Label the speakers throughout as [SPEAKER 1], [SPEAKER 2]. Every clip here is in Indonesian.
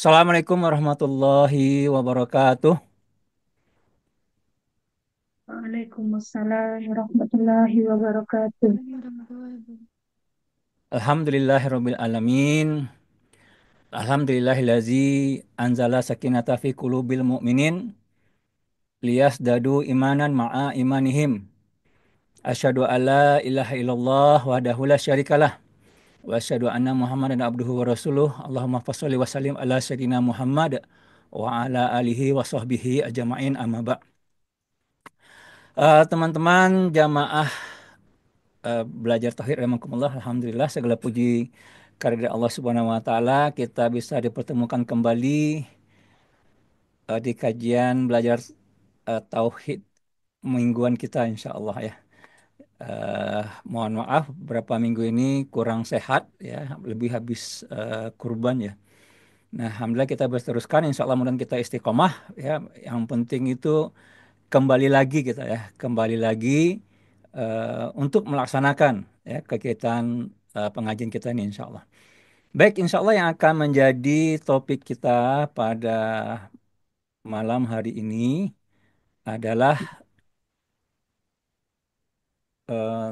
[SPEAKER 1] Assalamualaikum warahmatullahi wabarakatuh.
[SPEAKER 2] Waalaikumsalam warahmatullahi wabarakatuh.
[SPEAKER 1] Alhamdulillahirabbil alamin. Alhamdulillahillazi anzala sakinata fi qulubil mu'minin liyasdadu imanan ma'a imanihim. Asyhadu alla ilaha illallah wahdahu la syarikalah wa asyhadu anna Muhammadan abduhu wa rasuluh. Allahumma fasholli wa sallim ala sayyidina Muhammad wa ala alihi wa sahbihi ajma'in amma ba'. Teman-teman jamaah belajar tauhid rahimakumullah, alhamdulillah segala puji kehadirat Allah Subhanahu wa taala kita bisa dipertemukan kembali di kajian belajar tauhid mingguan kita insyaallah ya. Mohon maaf beberapa minggu ini kurang sehat ya, lebih habis kurban ya. Nah, alhamdulillah kita bisa teruskan insyaallah, mudah kita istiqomah ya. Yang penting itu kembali lagi kita ya, kembali lagi untuk melaksanakan ya kegiatan pengajian kita ini insya Allah. Baik, insya Allah yang akan menjadi topik kita pada malam hari ini adalah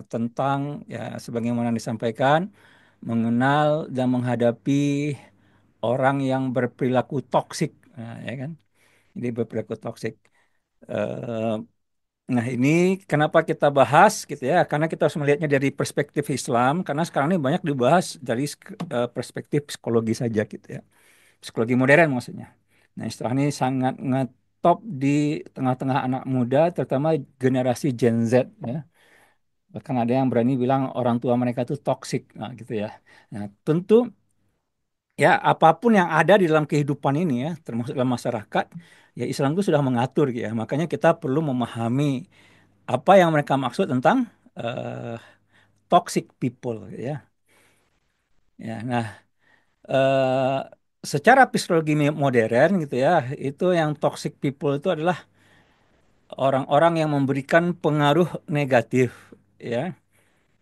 [SPEAKER 1] tentang ya sebagaimana disampaikan mengenal dan menghadapi orang yang berperilaku toksik, nah, ya kan? Jadi berperilaku toksik. Eh, Nah, ini kenapa kita bahas gitu ya? Karena kita harus melihatnya dari perspektif Islam, karena sekarang ini banyak dibahas dari perspektif psikologi saja gitu ya. Psikologi modern maksudnya. Nah, istilah ini sangat ngetop di tengah-tengah anak muda, terutama generasi Gen Z ya. Bahkan ada yang berani bilang orang tua mereka itu toksik, nah, gitu ya. Nah, tentu ya apapun yang ada di dalam kehidupan ini ya, termasuk dalam masyarakat, ya Islam itu sudah mengatur gitu ya. Makanya kita perlu memahami apa yang mereka maksud tentang eh, toxic people gitu ya. Ya, nah eh, secara psikologi modern gitu ya, itu yang toxic people itu adalah orang-orang yang memberikan pengaruh negatif ya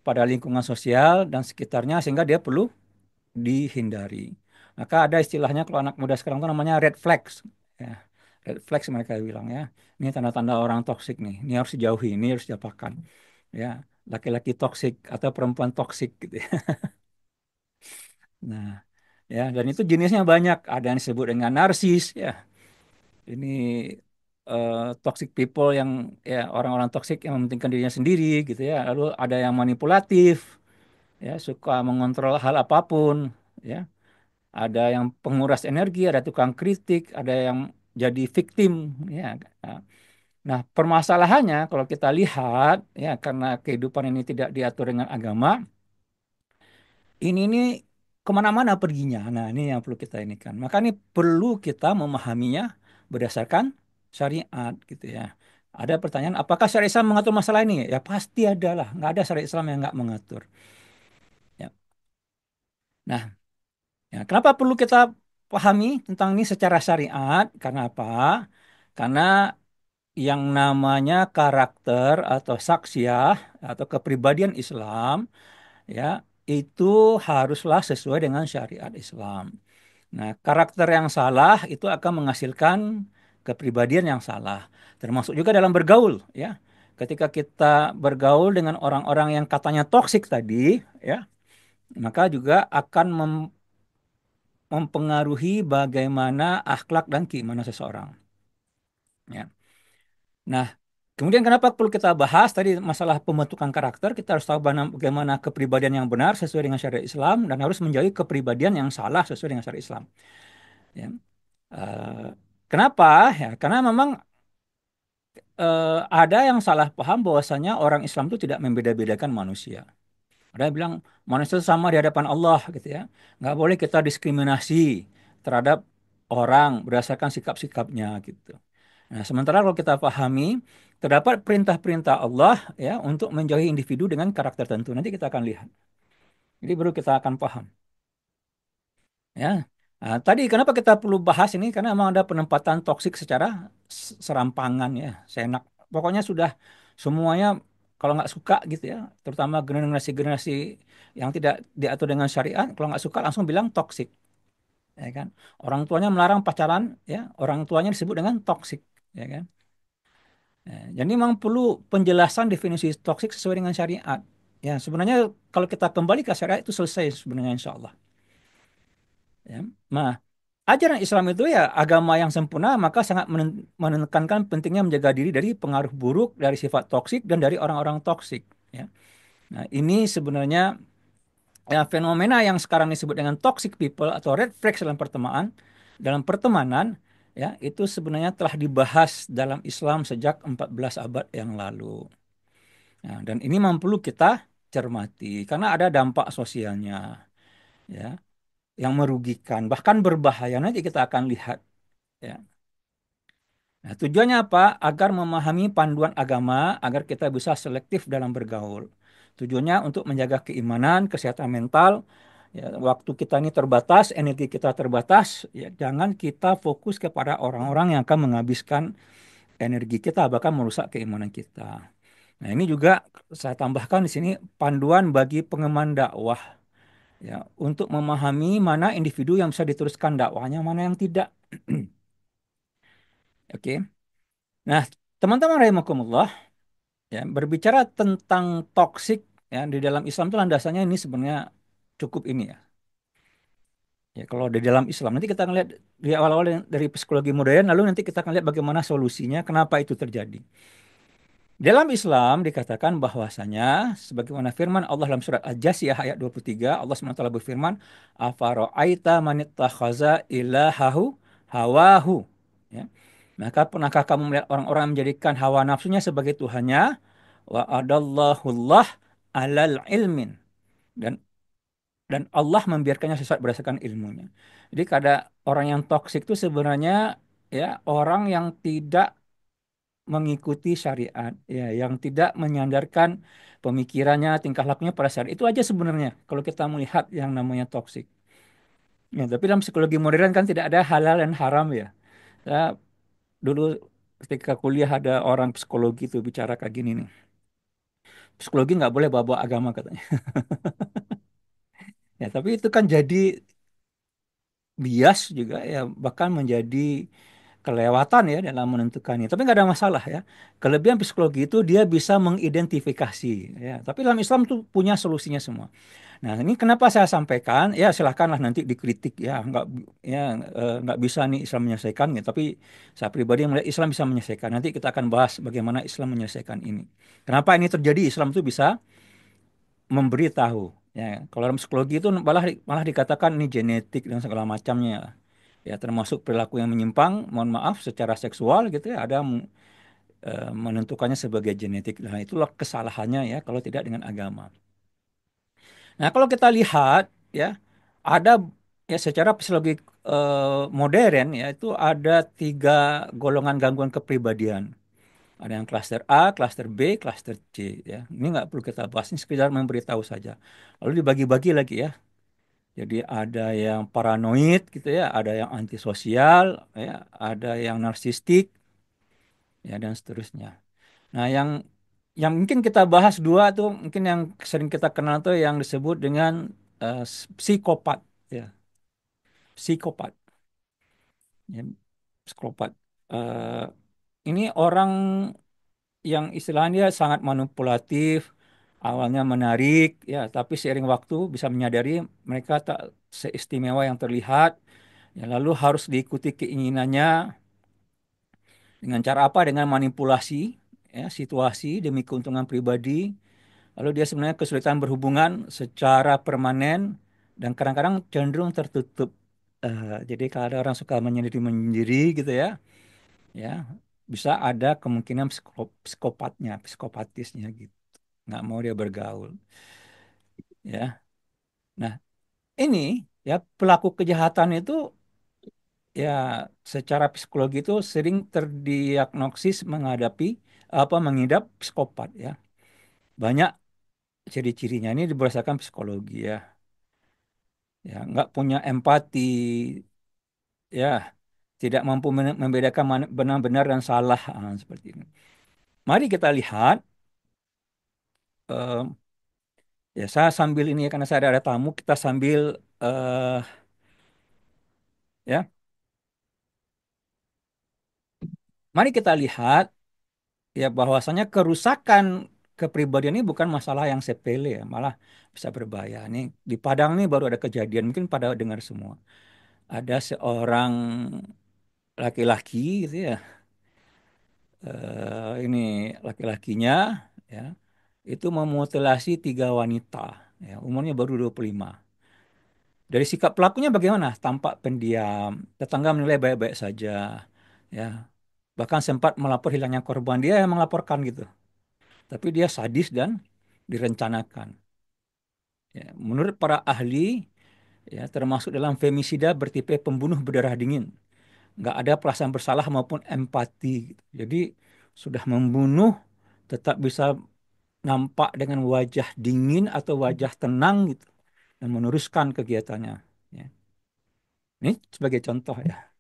[SPEAKER 1] pada lingkungan sosial dan sekitarnya sehingga dia perlu dihindari. Maka ada istilahnya kalau anak muda sekarang itu namanya red flags ya. Red flags mereka bilang ya. Ini tanda-tanda orang toksik nih. Ini harus dijauhi, ini harus diapakan. Ya, laki-laki toksik atau perempuan toksik gitu ya. Nah, ya dan itu jenisnya banyak. Ada yang disebut dengan narsis ya. Ini toxic people yang ya orang-orang toksik yang mementingkan dirinya sendiri gitu ya. Lalu ada yang manipulatif ya, suka mengontrol hal apapun ya. Ada yang penguras energi, ada tukang kritik, ada yang jadi victim ya. Nah, permasalahannya kalau kita lihat ya karena kehidupan ini tidak diatur dengan agama, ini nih kemana-mana perginya. Nah, ini yang perlu kita ini kan. Maka ini perlu kita memahaminya berdasarkan syariat gitu ya. Ada pertanyaan, apakah syariat Islam mengatur masalah ini? Ya pasti ada lah. Nggak ada syariat Islam yang nggak mengatur. Ya. Nah, ya, kenapa perlu kita pahami tentang ini secara syariat? Karena apa? Karena yang namanya karakter atau saksiah atau kepribadian Islam ya itu haruslah sesuai dengan syariat Islam. Nah, karakter yang salah itu akan menghasilkan kepribadian yang salah, termasuk juga dalam bergaul ya. Ketika kita bergaul dengan orang-orang yang katanya toksik tadi ya, maka juga akan mempengaruhi bagaimana akhlak dan keimanan seseorang ya. Nah, kemudian kenapa perlu kita bahas tadi masalah pembentukan karakter? Kita harus tahu bagaimana kepribadian yang benar sesuai dengan syariat Islam dan harus menjauhi kepribadian yang salah sesuai dengan syariat Islam. Ya. Eh, Kenapa? Ya, karena memang ada yang salah paham bahwasanya orang Islam itu tidak membeda-bedakan manusia. Ada yang bilang manusia itu sama di hadapan Allah gitu ya. Nggak boleh kita diskriminasi terhadap orang berdasarkan sikap-sikapnya gitu. Nah, sementara kalau kita pahami terdapat perintah-perintah Allah ya untuk menjauhi individu dengan karakter tertentu. Nanti kita akan lihat. Jadi baru kita akan paham ya. Nah, tadi kenapa kita perlu bahas ini? Karena memang ada penempatan toksik secara serampangan ya, seenak. Pokoknya sudah semuanya kalau nggak suka gitu ya, terutama generasi-generasi yang tidak diatur dengan syariat, kalau nggak suka langsung bilang toksik. ya kan? Orang tuanya melarang pacaran, ya, orang tuanya disebut dengan toksik, ya kan? Jadi memang perlu penjelasan definisi toksik sesuai dengan syariat. Ya, sebenarnya kalau kita kembali ke syariat itu selesai sebenarnya insya Allah. Ya. Nah, ajaran Islam itu ya agama yang sempurna, maka sangat menekankan pentingnya menjaga diri dari pengaruh buruk, dari sifat toksik, dan dari orang-orang toksik. Ya. Nah, ini sebenarnya ya, fenomena yang sekarang disebut dengan toxic people atau red flags dalam pertemanan, ya itu sebenarnya telah dibahas dalam Islam sejak 14 abad yang lalu. Nah, dan ini memang perlu kita cermati karena ada dampak sosialnya, ya, yang merugikan bahkan berbahaya, nanti kita akan lihat, ya. Nah, tujuannya apa? Agar memahami panduan agama, agar kita bisa selektif dalam bergaul. Tujuannya untuk menjaga keimanan, kesehatan mental. Ya, waktu kita ini terbatas, energi kita terbatas, ya, jangan kita fokus kepada orang-orang yang akan menghabiskan energi kita, bahkan merusak keimanan kita. Nah, ini juga saya tambahkan di sini panduan bagi pengemban dakwah, ya, untuk memahami mana individu yang bisa diteruskan dakwahnya, mana yang tidak. Oke. Nah, teman-teman rahimakumullah, ya, berbicara tentang toksik, ya, di dalam Islam itu landasannya ini sebenarnya cukup ini, ya. Ya, kalau di dalam Islam nanti kita akan lihat di awal-awal dari psikologi modern, lalu nanti kita akan lihat bagaimana solusinya, kenapa itu terjadi. Dalam Islam dikatakan bahwasanya sebagaimana firman Allah dalam surat Al-Jasiyah ayat 23, Allah SWT berfirman, "Afara'aita man ittakhadha ilahahu hawahu." Ya. Maka pernahkah kamu melihat orang-orang yang menjadikan hawa nafsunya sebagai tuhannya? Wa adallahullah alal ilmin. Dan Allah membiarkannya sesat berdasarkan ilmunya. Jadi kada orang yang toksik itu sebenarnya ya orang yang tidak mengikuti syariat, ya, yang tidak menyandarkan pemikirannya, tingkah lakunya pada syariat. Itu aja sebenarnya kalau kita melihat yang namanya toksik. Ya, tapi dalam psikologi modern kan tidak ada halal dan haram, ya. Saya dulu ketika kuliah ada orang psikologi itu bicara kayak gini nih. Psikologi nggak boleh bawa agama katanya. Ya, tapi itu kan jadi bias juga, ya, bahkan menjadi kelewatan ya dalam menentukannya. Tapi nggak ada masalah, ya. Kelebihan psikologi itu dia bisa mengidentifikasi, ya. Tapi dalam Islam tuh punya solusinya semua. Nah, ini kenapa saya sampaikan? Ya, silahkanlah nanti dikritik, ya, ya nggak bisa nih Islam menyelesaikan, ya. Tapi saya pribadi melihat Islam bisa menyelesaikan. Nanti kita akan bahas bagaimana Islam menyelesaikan ini. Kenapa ini terjadi? Islam tuh bisa memberi tahu. Ya, kalau dalam psikologi itu malah malah dikatakan ini genetik dan segala macamnya. Ya, termasuk perilaku yang menyimpang, mohon maaf, secara seksual gitu, ya, ada menentukannya sebagai genetik. Nah, itulah kesalahannya, ya, kalau tidak dengan agama. Nah, kalau kita lihat, ya, ada, ya, secara psikologi modern, ya, itu ada tiga golongan gangguan kepribadian. Ada yang klaster A, klaster B, klaster C, ya. Ini nggak perlu kita bahas, ini sekedar memberitahu saja. Lalu dibagi-bagi lagi, ya. Jadi ada yang paranoid gitu, ya, ada yang antisosial, ya, ada yang narsistik, ya, dan seterusnya. Nah, yang mungkin kita bahas dua tuh, mungkin yang sering kita kenal tuh yang disebut dengan psikopat, ya, psikopat, ya, psikopat. Eh, ini orang yang istilahnya sangat manipulatif, awalnya menarik, ya, tapi seiring waktu bisa menyadari mereka tak seistimewa yang terlihat, ya, lalu harus diikuti keinginannya dengan cara apa? Dengan manipulasi, ya, situasi demi keuntungan pribadi. Lalu dia sebenarnya kesulitan berhubungan secara permanen dan kadang-kadang cenderung tertutup. Jadi kalau ada orang suka menyendiri-menyendiri gitu, ya, ya bisa ada kemungkinan psikopatnya, psikopatisnya gitu. Nggak mau dia bergaul, ya. Nah, ini, ya, pelaku kejahatan itu, ya, secara psikologi itu sering terdiagnosis menghadapi apa mengidap psikopat, ya. Banyak ciri-cirinya ini berdasarkan psikologi, ya. Ya, nggak punya empati, ya, tidak mampu membedakan benar-benar dan salah, seperti ini. Mari kita lihat, eh, ya, saya sambil ini, ya, karena saya ada tamu, kita sambil Ya, mari kita lihat ya bahwasanya kerusakan kepribadian ini bukan masalah yang sepele ya, malah bisa berbahaya. Nih di Padang nih baru ada kejadian, mungkin pada dengar semua. Ada seorang laki-laki gitu ya, ini laki-lakinya ya, itu memutilasi tiga wanita, ya, umurnya baru 25. Dari sikap pelakunya bagaimana? Tampak pendiam, tetangga menilai baik-baik saja, ya. Bahkan sempat melapor hilangnya korban, dia yang melaporkan gitu. Tapi dia sadis dan direncanakan. Ya, menurut para ahli, ya, termasuk dalam femisida bertipe pembunuh berdarah dingin. Nggak ada perasaan bersalah maupun empati, gitu. Jadi sudah membunuh tetap bisa nampak dengan wajah dingin atau wajah tenang gitu dan meneruskan kegiatannya. Ya. Ini sebagai contoh ya.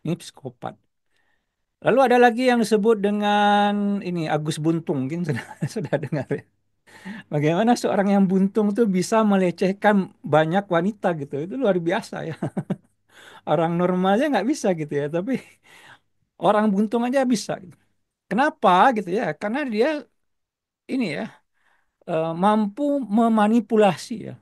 [SPEAKER 1] Ini psikopat. Lalu ada lagi yang disebut dengan ini Agus Buntung, mungkin sudah sudah dengar ya. Bagaimana seorang yang buntung tuh bisa melecehkan banyak wanita gitu. Itu luar biasa ya. Orang normalnya nggak bisa gitu ya, tapi orang buntung aja bisa gitu. Kenapa gitu ya? Karena dia ini ya mampu memanipulasi ya.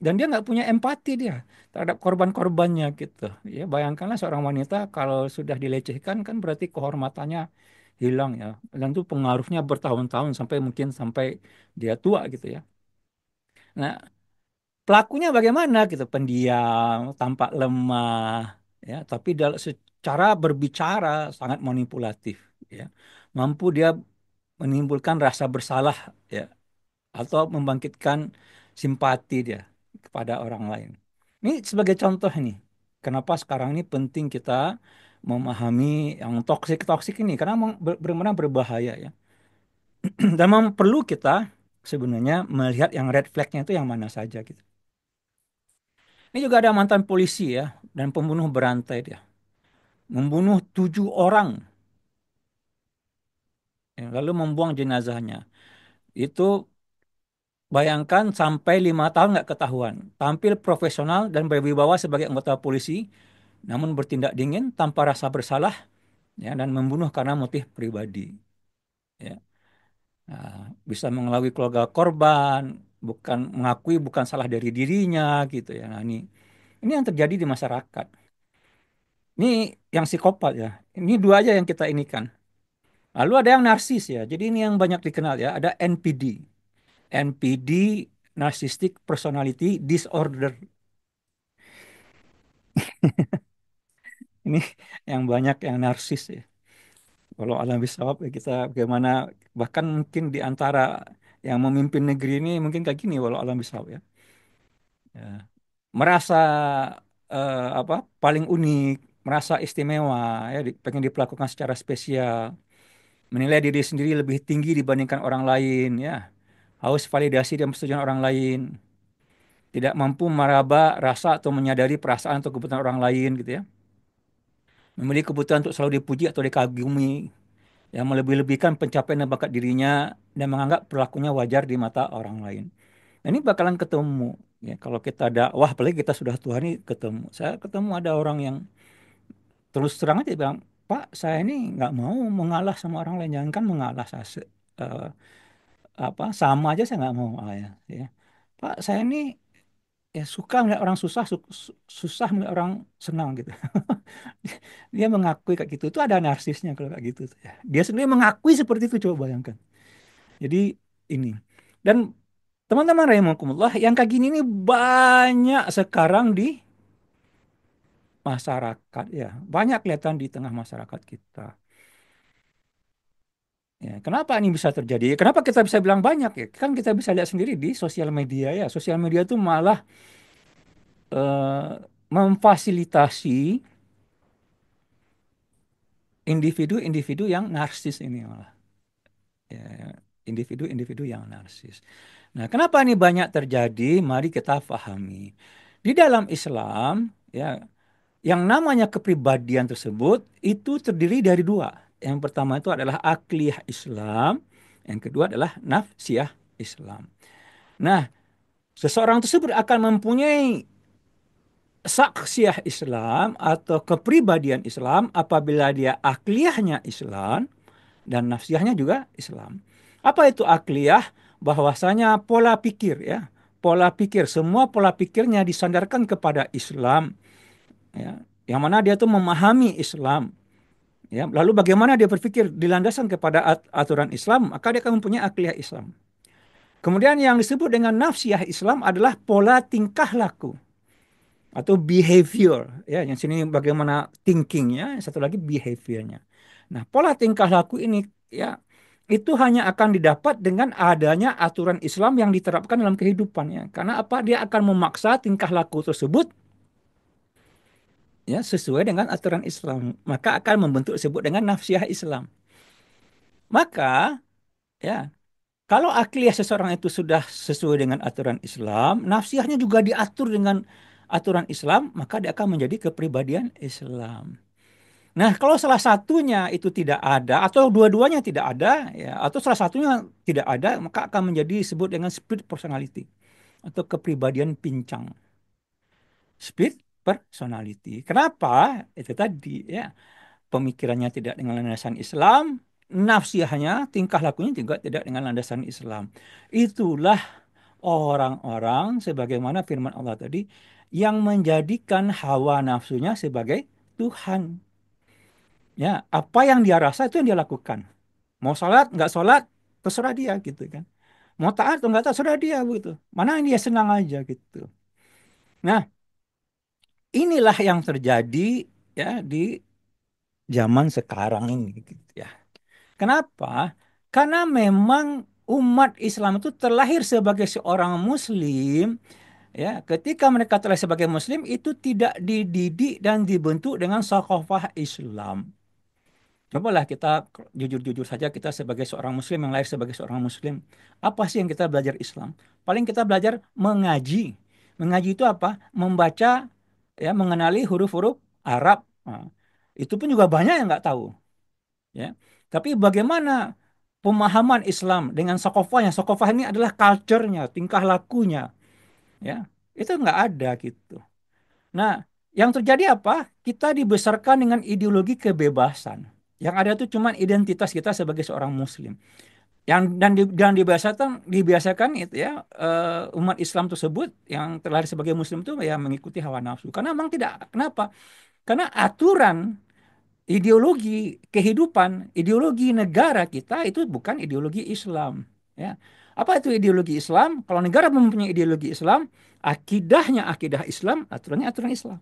[SPEAKER 1] Dan dia nggak punya empati dia terhadap korban-korbannya gitu. Ya, bayangkanlah seorang wanita kalau sudah dilecehkan kan berarti kehormatannya hilang ya. Dan itu pengaruhnya bertahun-tahun sampai mungkin sampai dia tua gitu ya. Nah, pelakunya bagaimana gitu? Pendiam, tampak lemah ya, tapi secara berbicara sangat manipulatif ya. Mampu dia menimbulkan rasa bersalah ya atau membangkitkan simpati dia kepada orang lain. Ini sebagai contoh nih, kenapa sekarang ini penting kita memahami yang toksik-toksik ini karena benar-benar berbahaya ya. Dan memang perlu kita sebenarnya melihat yang red flag-nya itu yang mana saja gitu. Ini juga ada mantan polisi ya dan pembunuh berantai dia. Membunuh 7 orang ya, lalu membuang jenazahnya. Itu bayangkan sampai 5 tahun nggak ketahuan. Tampil profesional dan berwibawa sebagai anggota polisi, namun bertindak dingin tanpa rasa bersalah ya, dan membunuh karena motif pribadi. Ya. Nah, bisa mengelabui keluarga korban, bukan mengakui bukan salah dari dirinya gitu ya. Nah, ini yang terjadi di masyarakat. Ini yang psikopat ya. Ini dua aja yang kita ini kan. Lalu ada yang narsis ya. Jadi ini yang banyak dikenal ya. Ada NPD. NPD, Narcissistic Personality Disorder. Ini yang banyak yang narsis ya. Kalau alam bisawab ya kita bagaimana bahkan mungkin di antara yang memimpin negeri ini mungkin kayak gini walau alam bisawab ya. Ya. Merasa apa paling unik, merasa istimewa ya pengen diperlakukan secara spesial, menilai diri sendiri lebih tinggi dibandingkan orang lain ya. Haus validasi dan persetujuan orang lain, tidak mampu meraba rasa atau menyadari perasaan atau kebutuhan orang lain gitu ya. Memiliki kebutuhan untuk selalu dipuji atau dikagumi, yang melebih-lebihkan pencapaian dan bakat dirinya dan menganggap perilakunya wajar di mata orang lain. Nah, ini bakalan ketemu ya kalau kita dakwah apalagi kita sudah tua nih ketemu. Saya ketemu ada orang yang terus terang aja bilang, Pak, saya ini nggak mau mengalah sama orang lain, jangankan mengalah eh, apa sama aja saya nggak mau ya. Pak, saya ini ya suka melihat orang susah, susah melihat orang senang gitu. Dia mengakui kayak gitu. Itu ada narsisnya kalau kayak gitu tuh ya. Dia sendiri mengakui seperti itu coba bayangkan. Jadi ini. Dan teman-teman rahimakumullah, yang kayak gini ini banyak sekarang di masyarakat ya. Banyak kelihatan di tengah masyarakat kita. Ya, kenapa ini bisa terjadi? Kenapa kita bisa bilang banyak ya? Kan kita bisa lihat sendiri di sosial media ya. Sosial media itu malah memfasilitasi individu-individu yang narsis ini malah. Ya, individu-individu yang narsis. Nah, kenapa ini banyak terjadi? Mari kita pahami. Di dalam Islam, ya, yang namanya kepribadian tersebut itu terdiri dari dua. Yang pertama itu adalah akliyah Islam, yang kedua adalah nafsiyah Islam. Nah, seseorang tersebut akan mempunyai saksiyah Islam atau kepribadian Islam apabila dia akliyahnya Islam dan nafsiyahnya juga Islam. Apa itu akliyah? Bahwasanya pola pikir ya, pola pikir semua pola pikirnya disandarkan kepada Islam ya. Yang mana dia tuh memahami Islam ya. Lalu bagaimana dia berpikir dilandaskan kepada aturan Islam, maka dia akan mempunyai akliyah Islam. Kemudian yang disebut dengan nafsiyah Islam adalah pola tingkah laku atau behavior ya, yang sini bagaimana thinkingnya, yang satu lagi behaviornya. Nah, pola tingkah laku ini ya itu hanya akan didapat dengan adanya aturan Islam yang diterapkan dalam kehidupannya. Karena apa? Dia akan memaksa tingkah laku tersebut ya sesuai dengan aturan Islam. Maka akan membentuk disebut dengan nafsiyah Islam. Maka ya kalau akliyah seseorang itu sudah sesuai dengan aturan Islam, nafsiyahnya juga diatur dengan aturan Islam, maka dia akan menjadi kepribadian Islam. Nah, kalau salah satunya itu tidak ada, atau dua-duanya tidak ada, ya, atau salah satunya tidak ada, maka akan menjadi disebut dengan split personality atau kepribadian pincang. Split personality. Kenapa? Itu tadi, ya, pemikirannya tidak dengan landasan Islam, nafsiyahnya, tingkah lakunya juga tidak dengan landasan Islam. Itulah orang-orang sebagaimana firman Allah tadi yang menjadikan hawa nafsunya sebagai Tuhan. Ya, apa yang dia rasa itu yang dia lakukan. Mau sholat, nggak sholat, terserah dia gitu kan. Mau taat atau nggak taat, terserah dia begitu. Mana yang dia senang aja gitu. Nah, inilah yang terjadi ya di zaman sekarang ini gitu ya. Kenapa? Karena memang umat Islam itu terlahir sebagai seorang muslim ya. Ketika mereka terlahir sebagai muslim itu tidak dididik dan dibentuk dengan thaqafah Islam. Cobalah kita jujur-jujur saja kita sebagai seorang muslim yang lahir sebagai seorang muslim. Apa sih yang kita belajar Islam? Paling kita belajar mengaji. Mengaji itu apa? Membaca ya, mengenali huruf-huruf Arab. Nah, itu pun juga banyak yang nggak tahu ya. Tapi bagaimana pemahaman Islam dengan sokofahnya? Sokofah ini adalah culture-nya, tingkah lakunya, ya. Itu nggak ada gitu. Nah, yang terjadi apa? Kita dibesarkan dengan ideologi kebebasan. Yang ada itu cuma identitas kita sebagai seorang Muslim. Dan dibiasakan itu ya umat Islam tersebut yang terlahir sebagai Muslim itu ya mengikuti hawa nafsu. Karena memang tidak. Kenapa? Karena aturan ideologi kehidupan, ideologi negara kita itu bukan ideologi Islam. Ya. Apa itu ideologi Islam? Kalau negara mempunyai ideologi Islam, akidahnya akidah Islam, aturannya aturan Islam.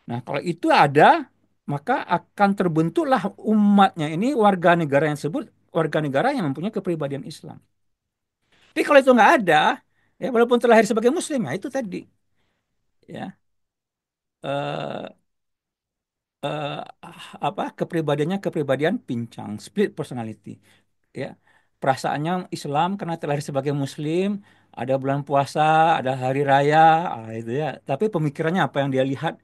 [SPEAKER 1] Nah, kalau itu ada, maka akan terbentuklah umatnya ini warga negara yang sebut warga negara yang mempunyai kepribadian Islam. Tapi kalau itu nggak ada, ya walaupun terlahir sebagai Muslim, ya itu tadi, ya eh, eh, apa kepribadiannya kepribadian pincang, split personality, ya perasaannya Islam karena terlahir sebagai Muslim, ada bulan puasa, ada hari raya, itu ya. Tapi pemikirannya apa yang dia lihat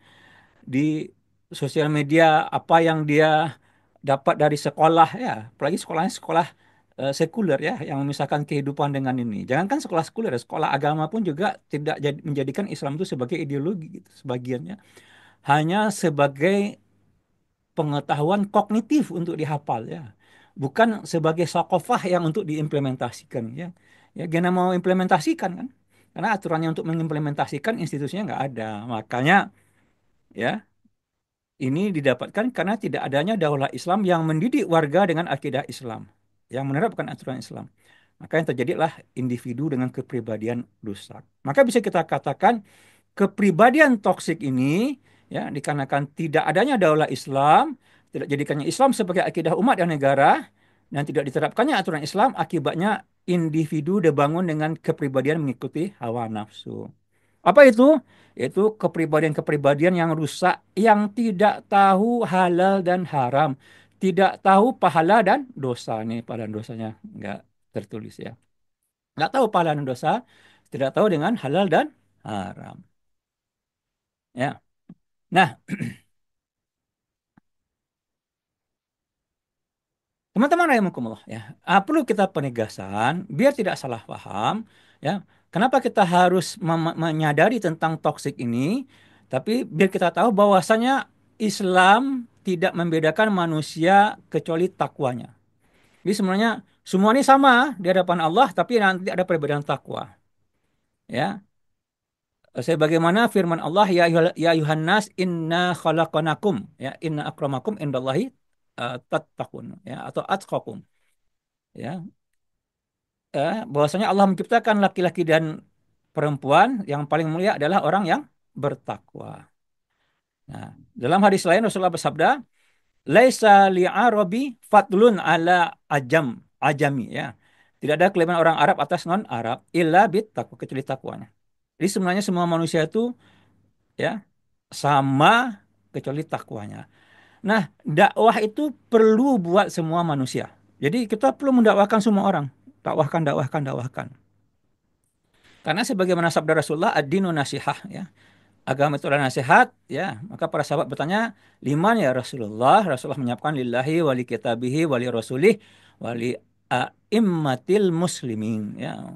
[SPEAKER 1] di sosial media, apa yang dia dapat dari sekolah ya, apalagi sekolahnya sekolah sekuler ya, yang memisahkan kehidupan dengan ini. Jangankan sekolah sekuler, sekolah agama pun juga tidak menjadikan Islam itu sebagai ideologi gitu, sebagiannya hanya sebagai pengetahuan kognitif untuk dihafal ya, bukan sebagai sakofah yang untuk diimplementasikan ya. Ya, gimana mau implementasikan kan? Karena aturannya untuk mengimplementasikan institusinya nggak ada. Makanya ya ini didapatkan karena tidak adanya daulah Islam yang mendidik warga dengan akidah Islam, yang menerapkan aturan Islam. Maka yang terjadilah individu dengan kepribadian rusak. Maka bisa kita katakan kepribadian toksik ini ya dikarenakan tidak adanya daulah Islam, tidak jadikannya Islam sebagai akidah umat dan negara dan tidak diterapkannya aturan Islam, akibatnya individu dibangun dengan kepribadian mengikuti hawa nafsu. Apa itu? Yaitu kepribadian-kepribadian yang rusak, yang tidak tahu halal dan haram, tidak tahu pahala dan dosa. Nih, pahala dan dosanya nggak tertulis ya. Nggak tahu pahala dan dosa, tidak tahu dengan halal dan haram. Ya. Nah, teman-teman rahimakumullah ya, perlu kita penegasan biar tidak salah paham ya. Kenapa kita harus menyadari tentang toksik ini? Tapi biar kita tahu bahwasanya Islam tidak membedakan manusia kecuali takwanya. Jadi sebenarnya semua ini sama di hadapan Allah, tapi nanti ada perbedaan takwa. Ya, sebagaimana firman Allah, ya ayuhan nas inna khalaqnakum, ya inna akramakum indallahi tattaqun, ya atau atqakum, ya. Bahwasanya Allah menciptakan laki-laki dan perempuan yang paling mulia adalah orang yang bertakwa. Nah, dalam hadis lain Rasulullah bersabda, "Laisa li'arabi fadlun ala ajami ya. Tidak ada kelebihan orang Arab atas non Arab illa bit takwa kecuali takwanya. Jadi sebenarnya semua manusia itu ya sama kecuali takwanya. Nah, dakwah itu perlu buat semua manusia. Jadi kita perlu mendakwahkan semua orang. Dakwahkan, dakwahkan, dakwahkan. Karena sebagaimana sabda Rasulullah, ad-dinu nasihah ya. Agama itu adalah nasihat ya. Maka para sahabat bertanya, liman ya Rasulullah? Rasulullah menyiapkan lillahi wali kitabihi wali rasulih wali a'immatil muslimin ya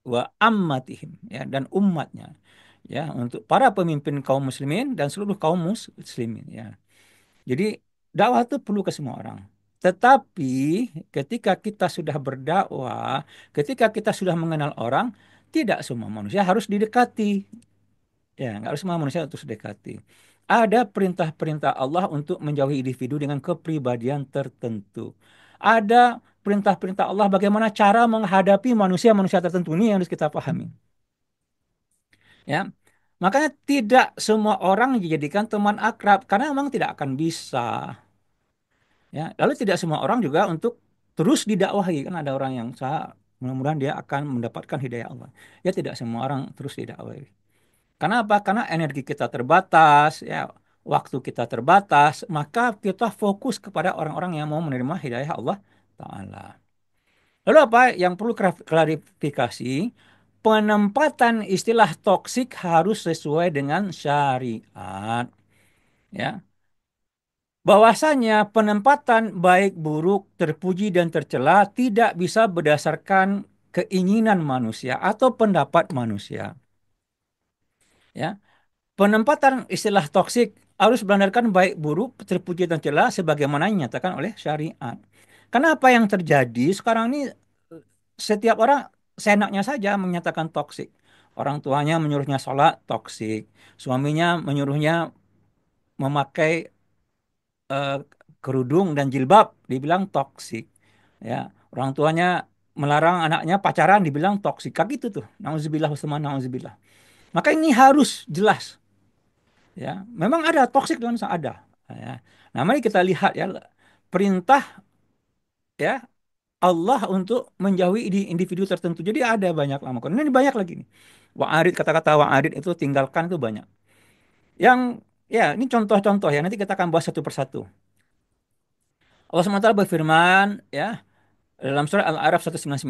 [SPEAKER 1] wa ammatihim ya dan umatnya ya untuk para pemimpin kaum muslimin dan seluruh kaum muslimin ya. Jadi dakwah itu perlu ke semua orang. Tetapi ketika kita sudah berdakwah, ketika kita sudah mengenal orang, tidak semua manusia harus didekati. Ya, nggak harus semua manusia harus didekati. Ada perintah-perintah Allah untuk menjauhi individu dengan kepribadian tertentu. Ada perintah-perintah Allah bagaimana cara menghadapi manusia-manusia tertentu ini yang harus kita pahami. Ya, makanya tidak semua orang dijadikan teman akrab karena memang tidak akan bisa. Ya, lalu tidak semua orang juga untuk terus didakwahi kan ada orang yang mudah-mudahan dia akan mendapatkan hidayah Allah. Ya tidak semua orang terus didakwahi. Karena apa? Karena energi kita terbatas, ya, waktu kita terbatas, maka kita fokus kepada orang-orang yang mau menerima hidayah Allah Ta'ala. Lalu apa yang perlu klarifikasi? Penempatan istilah toksik harus sesuai dengan syariat. Ya, bahwasanya penempatan baik buruk, terpuji dan tercela tidak bisa berdasarkan keinginan manusia atau pendapat manusia. Ya, penempatan istilah toksik harus berdasarkan baik buruk, terpuji dan tercela sebagaimana yang dinyatakan oleh syariat. Karena apa yang terjadi sekarang ini setiap orang seenaknya saja menyatakan toksik. Orang tuanya menyuruhnya sholat toksik, suaminya menyuruhnya memakai eh, kerudung dan jilbab dibilang toksik ya orang tuanya melarang anaknya pacaran dibilang toksik kayak gitu tuh nauzubillah wasma nauzubillah maka ini harus jelas ya memang ada toksik dalam ada ya nah mari kita lihat ya perintah ya Allah untuk menjauhi individu tertentu jadi ada banyak lama ini banyak lagi nih wa'arid kata-kata wa'arid itu tinggalkan itu banyak yang ya ini contoh-contoh ya nanti kita akan bahas satu persatu Allah SWT berfirman ya dalam surah Al-A'raf 199,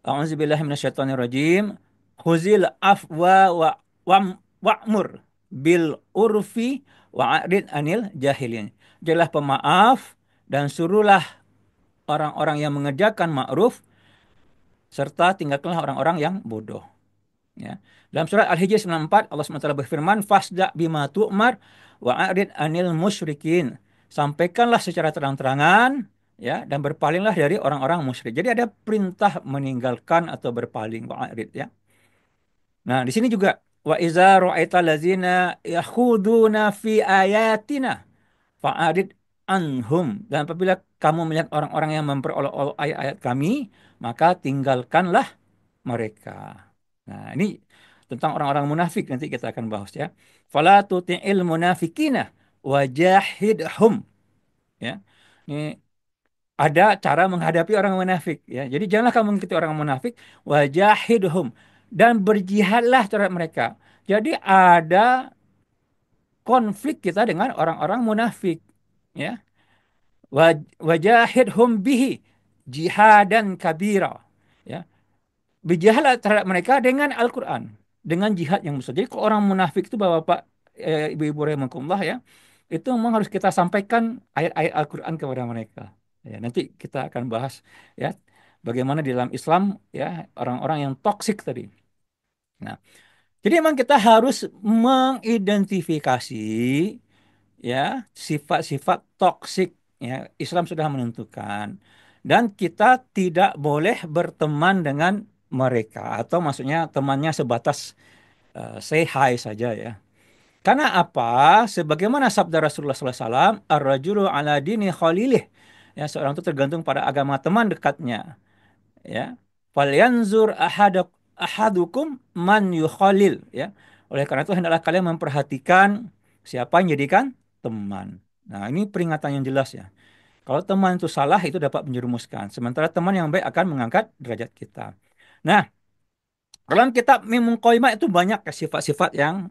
[SPEAKER 1] A'udzubillahi minasyaitonirrajim, khuzil afwa wa'mur bil urfi wa'arid anil jahilin. Jadilah pemaaf dan suruhlah orang-orang yang mengerjakan ma'ruf serta tinggalkanlah orang-orang yang bodoh. Ya. Dalam surat Al-Hijr 94 Allah SWT berfirman fasda bima tu'mar wa'arid anil musyrikin. Sampaikanlah secara terang-terangan ya dan berpalinglah dari orang-orang musyrik. Jadi ada perintah meninggalkan atau berpaling wa'arid ya. Nah, di sini juga wa iza ra'aital ladzina yakhuduna fi ayatina fa'arid anhum. Dan apabila kamu melihat orang-orang yang memperolok-olok ayat-ayat kami, maka tinggalkanlah mereka. Nah, ini tentang orang-orang munafik nanti kita akan bahas ya. Fala tuti'il munafikina wajahidhum ya. Ini ada cara menghadapi orang munafik ya. Jadi janganlah kamu mengikuti orang munafik wajahidhum dan berjihadlah terhadap mereka. Jadi ada konflik kita dengan orang-orang munafik ya. Wajahidhum bihi jihadan kabira ya. Berjihadlah terhadap mereka dengan Al-Quran. Dengan jihad yang besar. Jadi kalau orang munafik itu Bapak, Ibu-Ibu rahimakumullah ya, itu memang harus kita sampaikan ayat-ayat Al-Quran kepada mereka. Ya, nanti kita akan bahas ya bagaimana di dalam Islam ya orang-orang yang toksik tadi. Nah, Jadi memang kita harus mengidentifikasi ya sifat-sifat toksik ya Islam sudah menentukan dan kita tidak boleh berteman dengan mereka atau maksudnya temannya sebatas say hi saja ya. Karena apa? Sebagaimana sabda Rasulullah SAW, ar-rajulu ala dini khalilih. Ya, seorang itu tergantung pada agama teman dekatnya. Ya, falyanzur ahadukum man yukhalil. Ya, oleh karena itu hendaklah kalian memperhatikan siapa yang jadikan teman. Nah, ini peringatan yang jelas ya. Kalau teman itu salah, itu dapat menjerumuskan. Sementara teman yang baik akan mengangkat derajat kita. Nah, dalam kitab Mimul Qoimah itu banyak ya sifat-sifat yang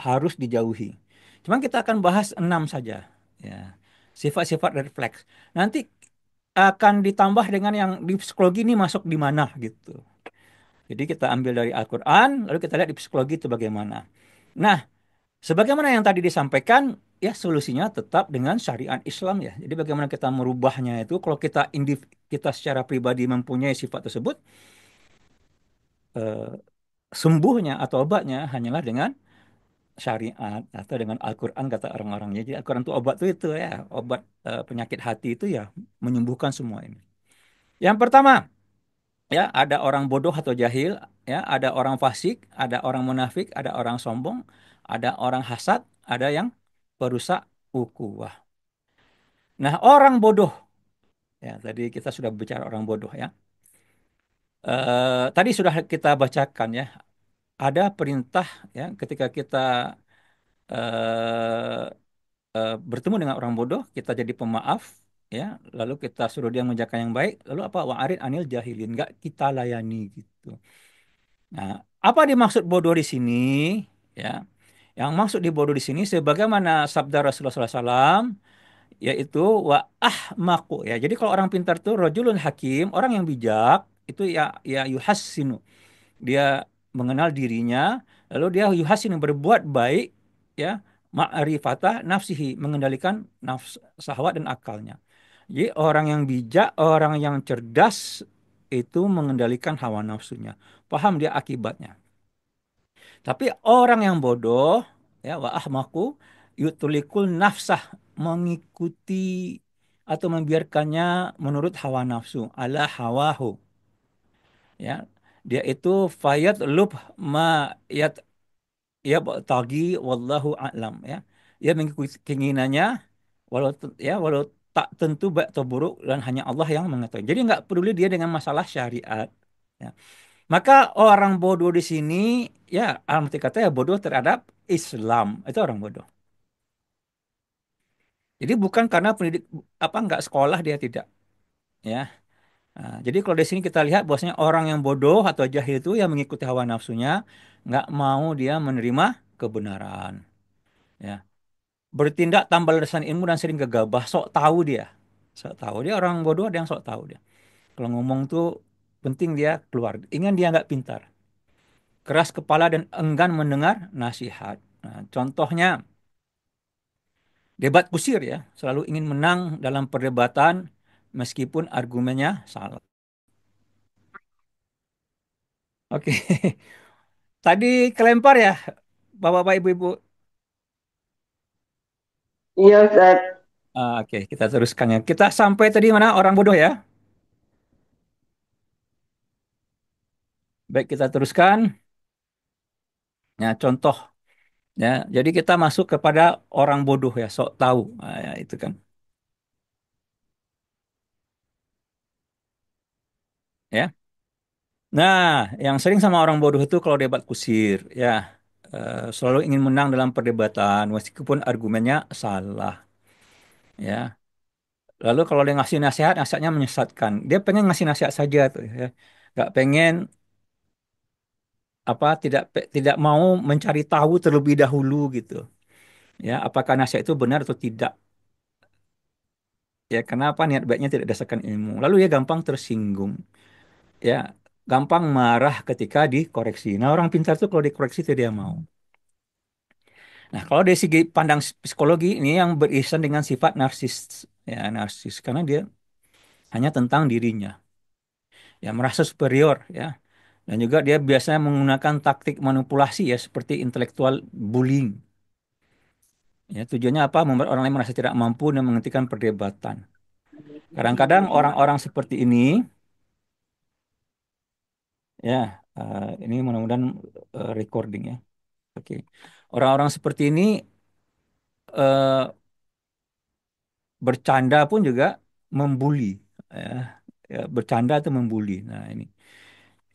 [SPEAKER 1] harus dijauhi. Cuman kita akan bahas 6 saja. Ya, sifat-sifat red flags. Nanti akan ditambah dengan yang di psikologi ini masuk di mana gitu. Jadi kita ambil dari Al-Quran, lalu kita lihat di psikologi itu bagaimana. Nah, sebagaimana yang tadi disampaikan, ya solusinya tetap dengan syariat Islam ya. Jadi bagaimana kita merubahnya itu, kalau kita secara pribadi mempunyai sifat tersebut, eh, sembuhnya atau obatnya hanyalah dengan syariat atau dengan Al-Quran kata orang-orang. Jadi Al-Quran itu obat itu ya, obat penyakit hati itu ya menyembuhkan semua ini. Yang pertama, ya ada orang bodoh atau jahil, ya ada orang fasik, ada orang munafik, ada orang sombong, ada orang hasad, ada yang perusak ukhuwah. Nah, orang bodoh, ya tadi kita sudah bicara orang bodoh ya. Tadi sudah kita bacakan ya, ada perintah ya ketika kita eh, bertemu dengan orang bodoh, kita jadi pemaaf, ya. Lalu kita suruh dia mengerjakan yang baik, lalu apa? Wa'arid anil jahilin, nggak kita layani gitu. Nah, apa dimaksud bodoh di sini? Ya, yang maksud di bodoh di sini, sebagaimana sabda Rasulullah SAW, yaitu wa ahmaku ya. Jadi kalau orang pintar tuh rojulun hakim, orang yang bijak itu ya yuhassinu, dia mengenal dirinya, lalu dia yuhasin berbuat baik, ya, ma'rifatah nafsihi, mengendalikan nafs, syahwat dan akalnya. Jadi orang yang bijak, orang yang cerdas itu mengendalikan hawa nafsunya. Paham dia akibatnya. Tapi orang yang bodoh, ya, wa ahmaku yutulikul nafsah, mengikuti atau membiarkannya menurut hawa nafsu, ala hawahu, ya, dia itu fayat lub ma yat ya tagi wallahu a'lam ya, dia mengikuti keinginannya walau walau tak tentu baik atau buruk dan hanya Allah yang mengetahui, jadi nggak peduli dia dengan masalah syariat ya. Maka orang bodoh di sini ya arti kata ya bodoh terhadap Islam, itu orang bodoh. Jadi bukan karena pendidik apa nggak sekolah dia tidak ya. Nah, jadi kalau di sini kita lihat bahwasanya orang yang bodoh atau jahil itu yang mengikuti hawa nafsunya, nggak mau dia menerima kebenaran. Ya, bertindak tanpa landasan ilmu dan sering gegabah, sok tahu dia, sok tahu dia orang bodoh, ada yang sok tahu dia. Kalau ngomong tuh penting dia keluar, ingin dia nggak pintar, keras kepala dan enggan mendengar nasihat. Nah, contohnya debat kusir ya, selalu ingin menang dalam perdebatan meskipun argumennya salah. Oke. Tadi kelempar ya, Bapak-bapak, Ibu-ibu.
[SPEAKER 2] Iya, Ustaz.
[SPEAKER 1] Oke, kita teruskan ya. Kita sampai tadi mana? Orang bodoh ya. Baik, kita teruskan. Ya, contoh. Ya, jadi kita masuk kepada orang bodoh ya, sok tahu. Ya, itu kan. Ya. Nah, yang sering sama orang bodoh itu kalau debat kusir, ya, selalu ingin menang dalam perdebatan, meskipun argumennya salah. Ya. Lalu kalau dia ngasih nasihat, nasihatnya menyesatkan. Dia pengen ngasih nasihat saja tuh, ya. Gak pengen apa tidak mau mencari tahu terlebih dahulu gitu ya, apakah nasihat itu benar atau tidak, ya kenapa niat baiknya tidak berdasarkan ilmu, lalu ya gampang tersinggung, ya gampang marah ketika dikoreksi. Nah orang pintar tuh kalau dikoreksi itu dia mau. Nah kalau dari segi pandang psikologi ini yang beririsan dengan sifat narsis, ya narsis karena dia hanya tentang dirinya, ya merasa superior ya, Dan juga dia biasanya menggunakan taktik manipulasi ya seperti intellectual bullying. Ya, tujuannya apa? Membuat orang lain merasa tidak mampu dan menghentikan perdebatan. Kadang-kadang orang-orang seperti ini, ya, ini mudah-mudahan recording ya. Oke. Orang-orang seperti ini eh, bercanda pun juga membuli, ya. Ya, bercanda atau membuli. Nah,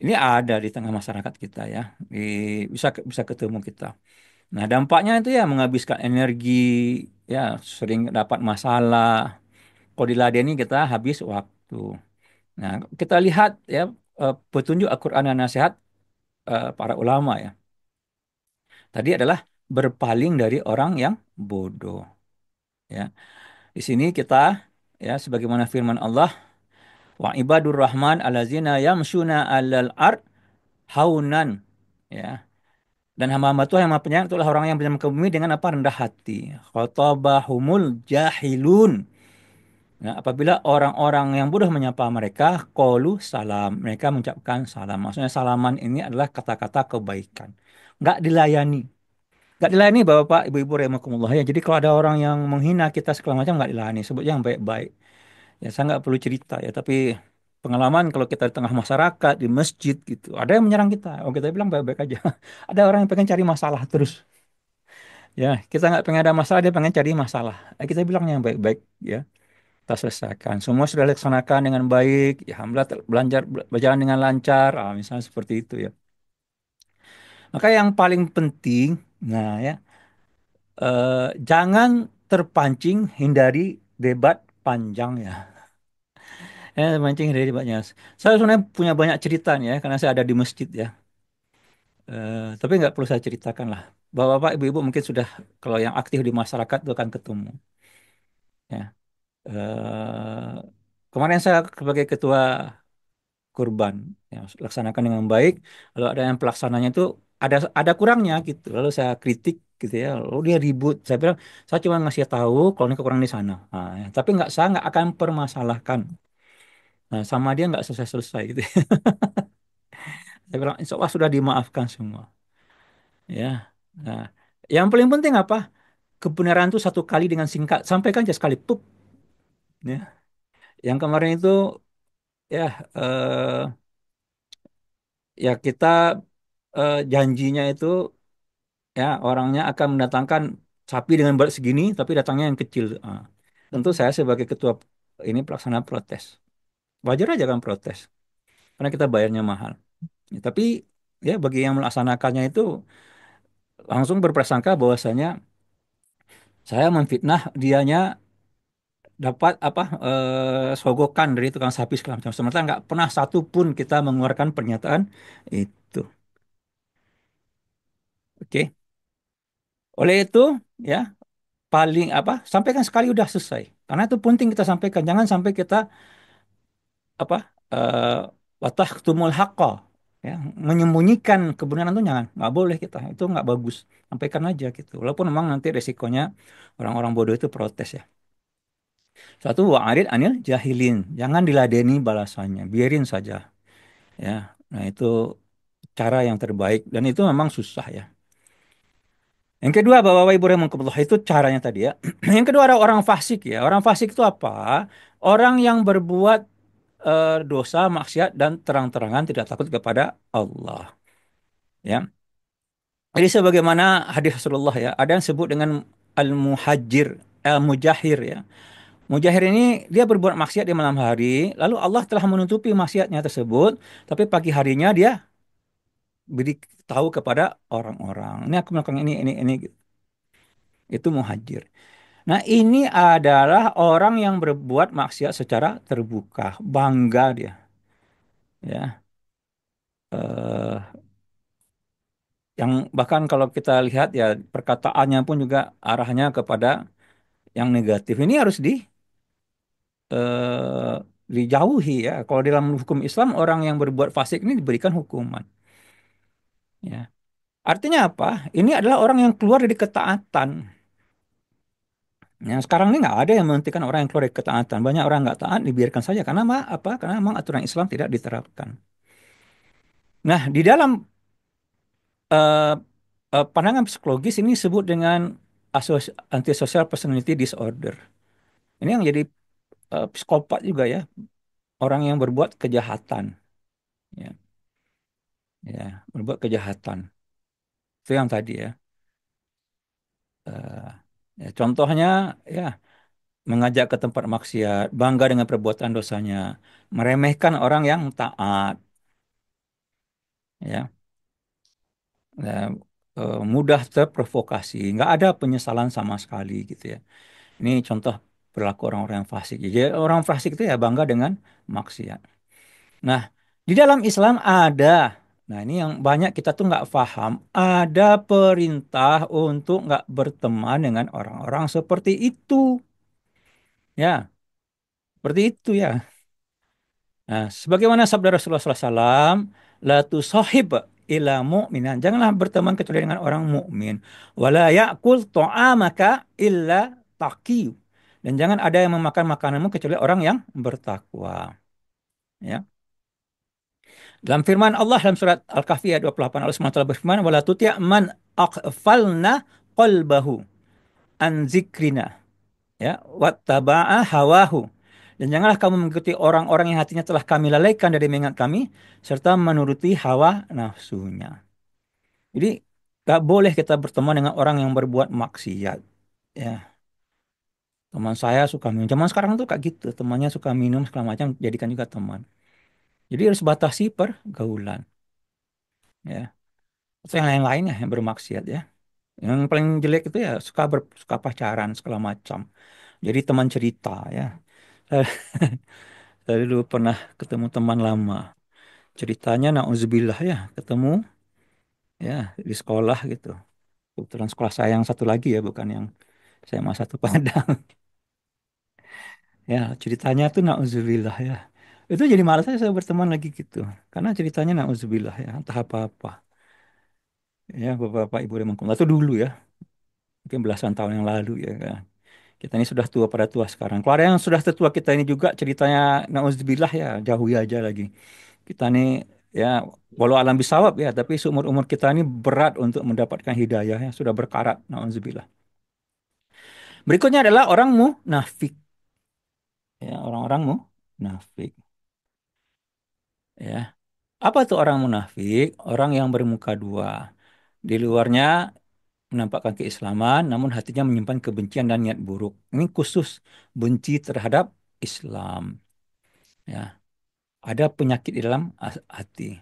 [SPEAKER 1] ini ada di tengah masyarakat kita ya. Bisa bisa ketemu kita. Nah, dampaknya itu ya menghabiskan energi, ya sering dapat masalah. Kalau diladeni kita habis waktu. Nah, kita lihat ya petunjuk Al-Quran dan nasihat para ulama ya. Tadi adalah berpaling dari orang yang bodoh. Ya, di sini kita ya sebagaimana firman Allah, wa ibadur rahman alazina yamshuna alal ard haunan. Ya, dan hamba-hamba Tuhan yang maha penyayang itulah orang yang berjalan ke bumi dengan apa? Rendah hati. Khotabahumul jahilun. Nah, apabila orang-orang yang bodoh menyapa mereka, qalu salam. Mereka mengucapkan salam. Maksudnya salaman ini adalah kata-kata kebaikan. Nggak dilayani. Nggak dilayani Bapak, Ibu-Ibu rahimakumullah ya. Jadi kalau ada orang yang menghina kita segala macam nggak dilayani. Sebutnya yang baik-baik. Ya saya nggak perlu cerita ya. Tapi pengalaman kalau kita di tengah masyarakat, di masjid gitu. Ada yang menyerang kita. Oh kita bilang baik-baik aja. Ada orang yang pengen cari masalah terus. Ya, kita nggak pengen ada masalah, dia pengen cari masalah. Kita bilangnya yang baik-baik ya. Kita selesaikan. Semua sudah dilaksanakan dengan baik. Ya, alhamdulillah berjalan dengan lancar. Misalnya seperti itu ya. Maka yang paling penting, nah ya, jangan terpancing hindari debat panjang ya. Terpancing hindari debatnya. Saya sebenarnya punya banyak cerita nih ya, karena saya ada di masjid ya. Tapi nggak perlu saya ceritakan lah. Bapak-bapak, ibu-ibu mungkin sudah kalau yang aktif di masyarakat itu akan ketemu. Ya. Eh, Kemarin saya sebagai ketua kurban ya, laksanakan dengan baik. Lalu ada yang pelaksananya itu ada kurangnya gitu. Lalu saya kritik gitu ya. Lalu dia ribut. Saya bilang saya cuma ngasih tahu kalau ini kekurangan di sana. Nah, ya. Tapi saya nggak akan permasalahkan. Nah, sama dia nggak selesai-selesai gitu. Saya bilang insya Allah sudah dimaafkan semua. Ya. Nah, yang paling penting apa? Kebenaran itu satu kali dengan singkat. Sampaikan aja sekali. Pup. Ya. Yang kemarin itu ya ya kita janjinya itu ya orangnya akan mendatangkan sapi dengan berat segini tapi datangnya yang kecil. Tentu saya sebagai ketua ini pelaksana protes, wajar aja kan protes karena kita bayarnya mahal. Ya, tapi ya bagi yang melaksanakannya itu langsung berprasangka bahwasanya saya memfitnah dianya dapat apa sogokan dari tukang sapi segala macam. Sementara nggak pernah satu pun kita mengeluarkan pernyataan itu. Oke. Oleh itu ya paling apa sampaikan sekali udah selesai karena itu penting kita sampaikan jangan sampai kita apa watahtumul haqqa ya menyembunyikan kebenaran itu jangan nggak boleh kita itu nggak bagus sampaikan aja gitu walaupun memang nanti resikonya orang-orang bodoh itu protes ya satu wa'arid anil jahilin jangan diladeni balasannya biarin saja ya nah itu cara yang terbaik dan itu memang susah ya. Yang kedua, Bapak Ibu Rahimakumullah itu caranya tadi ya. Yang kedua ada orang fasik ya. Orang fasik itu apa? Orang yang berbuat dosa, maksiat dan terang-terangan tidak takut kepada Allah. Ya. Jadi sebagaimana hadis Rasulullah ya, ada yang sebut dengan al-muhajir, al-mujahir ya. Mujahir ini dia berbuat maksiat di malam hari, lalu Allah telah menutupi maksiatnya tersebut, tapi pagi harinya dia beritahu kepada orang-orang. Ini aku melakukan ini. Itu muhajir. Nah, ini adalah orang yang berbuat maksiat secara terbuka, bangga dia, ya. Eh, yang bahkan kalau kita lihat ya perkataannya pun juga arahnya kepada yang negatif. Ini harus eh, dijauhi ya. Kalau dalam hukum Islam orang yang berbuat fasik ini diberikan hukuman, ya. Artinya apa? Ini adalah orang yang keluar dari ketaatan. Yang sekarang ini nggak ada yang menghentikan orang yang keluar dari ketaatan. Banyak orang nggak taat dibiarkan saja karena apa? Karena memang aturan Islam tidak diterapkan. Nah, di dalam eh, pandangan psikologis ini disebut dengan antisocial personality disorder. Ini yang jadi psikopat juga ya, orang yang berbuat kejahatan, ya, ya, berbuat kejahatan. Itu yang tadi ya. Eh, ya, contohnya ya mengajak ke tempat maksiat, bangga dengan perbuatan dosanya, meremehkan orang yang taat, ya, ya, mudah terprovokasi, nggak ada penyesalan sama sekali gitu ya. Ini contoh perilaku orang-orang yang fasik. Jadi orang fasik itu ya bangga dengan maksiat. Nah, di dalam Islam ada, nah ini yang banyak kita tuh nggak paham, ada perintah untuk nggak berteman dengan orang-orang seperti itu, ya, seperti itu ya. Nah, sebagaimana sabda Rasulullah SAW, la tusahib ila mu'minan. Janganlah berteman kecuali dengan orang mukmin. Wala ya'kul ta'amaka illa taqi. Dan jangan ada yang memakan makananmu kecuali orang yang bertakwa. Ya. Dalam firman Allah dalam surat Al-Kahfi ayat 28, Allah SWT berfirman, wala tuti' man aghfalna qalbahu an zikrina, ya, wattaba'a hawahu. Dan janganlah kamu mengikuti orang-orang yang hatinya telah kami lalaikan dari mengingat kami serta menuruti hawa nafsunya. Jadi gak boleh kita berteman dengan orang yang berbuat maksiat. Ya, teman saya suka minum. Zaman sekarang tuh kayak gitu, temannya suka minum segala macam, jadikan juga teman. Jadi harus batasi pergaulan. Ya, atau yang lain-lainnya yang bermaksiat ya. Yang paling jelek itu ya suka pacaran segala macam. Jadi teman cerita ya. Saya dulu pernah ketemu teman lama. Ceritanya nauzubillah ya, ketemu ya di sekolah gitu. Kebetulan sekolah saya yang satu lagi ya, bukan yang saya SMA satu Padang. Ya, ceritanya tuh nauzubillah ya. Itu jadi malas saya berteman lagi gitu. Karena ceritanya nauzubillah ya, entah apa-apa. Ya, Bapak Ibu Remankum. Itu dulu ya, mungkin belasan tahun yang lalu ya kan. Kita ini sudah tua pada tua sekarang. Kalau ada yang sudah tetua kita ini juga ceritanya nauzubillah ya, jauhi aja lagi. Kita ini ya walau alam bisawab ya, tapi seumur-umur kita ini berat untuk mendapatkan hidayah ya, sudah berkarat. Nauzubillah. Berikutnya adalah orang munafik ya, orang-orang munafik ya. Apa tuh orang munafik? Orang yang bermuka dua. Di luarnya menampakkan keislaman, namun hatinya menyimpan kebencian dan niat buruk. Ini khusus benci terhadap Islam ya. Ada penyakit di dalam hati.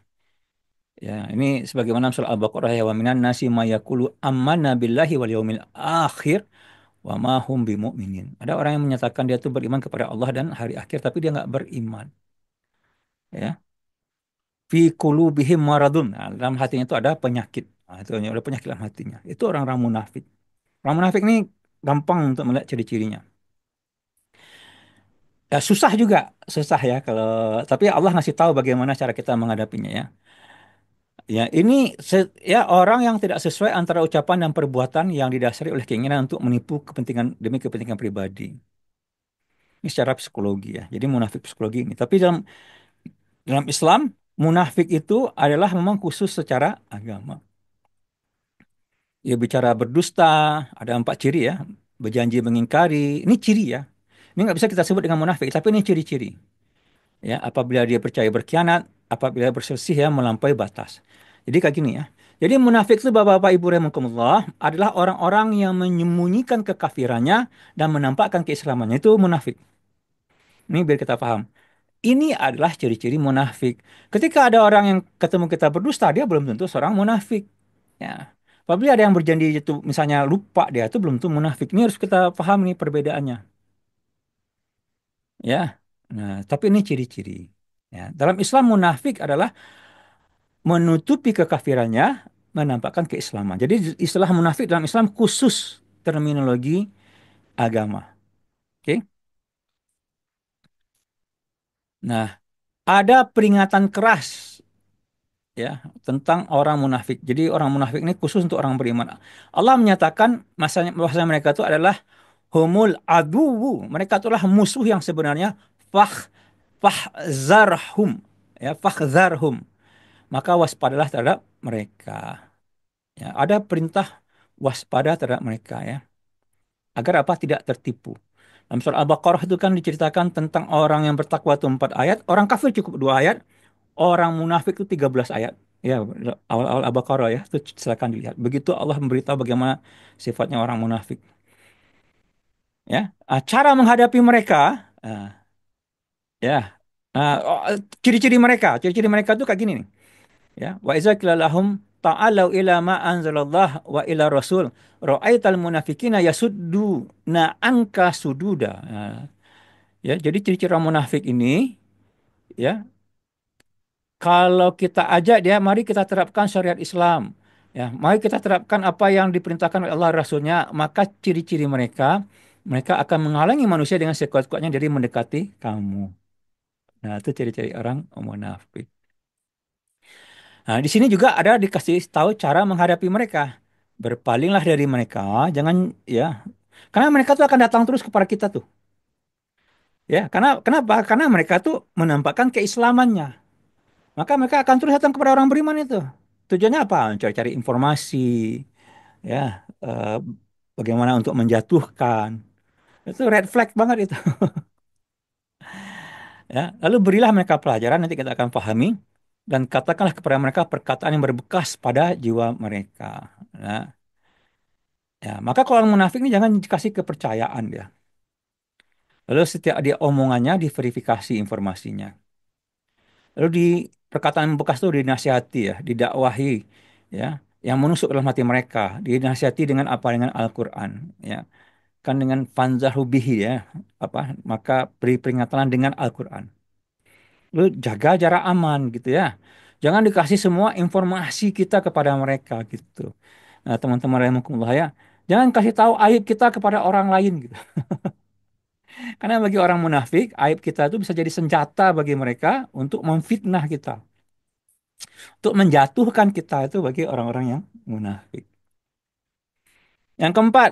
[SPEAKER 1] Ya, ini sebagaimana surah Al-Baqarah ya wa minan nasi may yaqulu amanna billahi wal yaumil akhir wa ma hum bimumin. Ada orang yang menyatakan dia itu beriman kepada Allah dan hari akhir tapi dia nggak beriman. Ya. Fi qulubihim maradun. Nah, dalam hatinya itu ada penyakit. Nah, itu ada penyakit dalam hatinya. Itu orang-orang munafik. Orang munafik ini gampang untuk melihat ciri-cirinya. Ya, susah juga, susah ya kalau tapi Allah ngasih tahu bagaimana cara kita menghadapinya ya. Ya, ini ya orang yang tidak sesuai antara ucapan dan perbuatan yang didasari oleh keinginan untuk menipu kepentingan demi kepentingan pribadi. Ini secara psikologi ya. Jadi munafik psikologi ini. Tapi dalam dalam Islam munafik itu adalah memang khusus secara agama. Ya bicara berdusta, ada 4 ciri ya. Berjanji mengingkari, ini ciri ya. Ini nggak bisa kita sebut dengan munafik, tapi ini ciri-ciri. Ya, apabila dia percaya berkhianat, apabila berselisih ya melampaui batas. Jadi kayak gini ya. Jadi munafik itu Bapak-bapak Ibu rahimakumullah adalah orang-orang yang menyembunyikan kekafirannya dan menampakkan keislamannya. Itu munafik. Ini biar kita paham. Ini adalah ciri-ciri munafik. Ketika ada orang yang ketemu kita berdusta, dia belum tentu seorang munafik. Ya. Apabila ada yang berjanji itu misalnya lupa, dia itu belum tentu munafik. Ini harus kita paham nih perbedaannya. Ya. Nah, tapi ini ciri-ciri. Ya. Dalam Islam munafik adalah menutupi kekafirannya, menampakkan keislaman. Jadi istilah munafik dalam Islam khusus terminologi agama. Oke? Nah, ada peringatan keras ya tentang orang munafik. Jadi orang munafik ini khusus untuk orang beriman. Allah menyatakan masanya mereka itu adalah humul aduwu. Mereka itulah musuh yang sebenarnya fahzarhum ya fahzarhum. maka waspadalah terhadap mereka. Ya, ada perintah waspada terhadap mereka ya, agar apa tidak tertipu. Dalam surah Al-Baqarah itu kan diceritakan tentang orang yang bertakwa itu 4 ayat, orang kafir cukup 2 ayat, orang munafik itu 13 ayat. Ya, awal-awal Al-Baqarah ya, itu silakan dilihat. Begitu Allah memberitahu bagaimana sifatnya orang munafik. Ya, cara menghadapi mereka, ya, ciri-ciri mereka tuh kayak gini nih. Ya, wa iza qila lahum ta'alu ila ma anzalallah wa ila rasul ra'aital munafiqina yasudduna anka sududa. Nah, ya, jadi ciri-ciri orang munafik ini ya, kalau kita ajak dia, mari kita terapkan syariat Islam. Ya, mari kita terapkan apa yang diperintahkan oleh Allah Rasulnya, maka ciri-ciri mereka, mereka akan menghalangi manusia dengan sekuat-kuatnya dari mendekati kamu. Nah, itu ciri-ciri orang munafik. Nah, di sini juga ada dikasih tahu cara menghadapi mereka. Berpalinglah dari mereka, jangan ya. Karena mereka tuh akan datang terus kepada kita tuh. Ya, karena kenapa? Karena mereka tuh menampakkan keislamannya. Maka mereka akan terus datang kepada orang beriman itu. Tujuannya apa? Cari-cari informasi, ya, bagaimana untuk menjatuhkan. Itu red flag banget itu. Ya, lalu berilah mereka pelajaran, nanti kita akan pahami dan katakanlah kepada mereka perkataan yang berbekas pada jiwa mereka. Nah, ya, maka kalau orang munafik ini jangan dikasih kepercayaan dia. Lalu setiap dia omongannya diverifikasi informasinya. Lalu di perkataan bekas itu dinasihati ya, didakwahi ya, yang menusuk dalam hati mereka, dinasihati dengan apa? Dengan Al-Qur'an ya. Kan dengan fanzahu bihi ya, apa? Maka beri peringatan dengan Al-Qur'an. Lalu jaga jarak aman gitu ya. Jangan dikasih semua informasi kita kepada mereka gitu. Nah, teman-teman rahimakumullah ya, jangan kasih tahu aib kita kepada orang lain gitu. Karena bagi orang munafik, aib kita itu bisa jadi senjata bagi mereka untuk memfitnah kita, untuk menjatuhkan kita itu bagi orang-orang yang munafik. Yang keempat,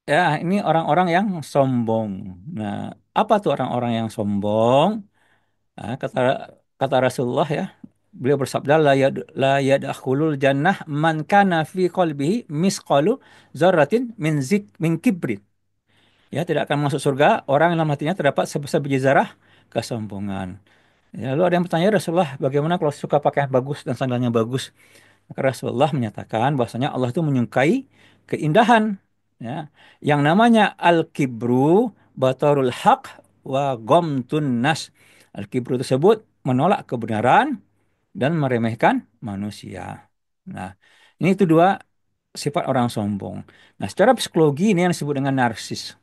[SPEAKER 1] ya ini orang-orang yang sombong. Nah, apa tuh orang-orang yang sombong? Nah, kata kata Rasulullah ya, beliau bersabda la yadkhulul jannah man kana fi qalbihi misqalu dzarratin min kibrin. Ya, tidak akan masuk surga orang yang dalam hatinya terdapat sebesar biji zarah kesombongan. Ya, lalu ada yang bertanya, "Ya Rasulullah, bagaimana kalau suka pakaian bagus dan sandalnya bagus?" Maka Rasulullah menyatakan bahwasanya Allah itu menyukai keindahan. Ya. Yang namanya al-kibru batarul haq wa gomtun nas. Al-kibru tersebut menolak kebenaran dan meremehkan manusia. Nah, ini itu dua sifat orang sombong. Nah, secara psikologi ini yang disebut dengan narsis.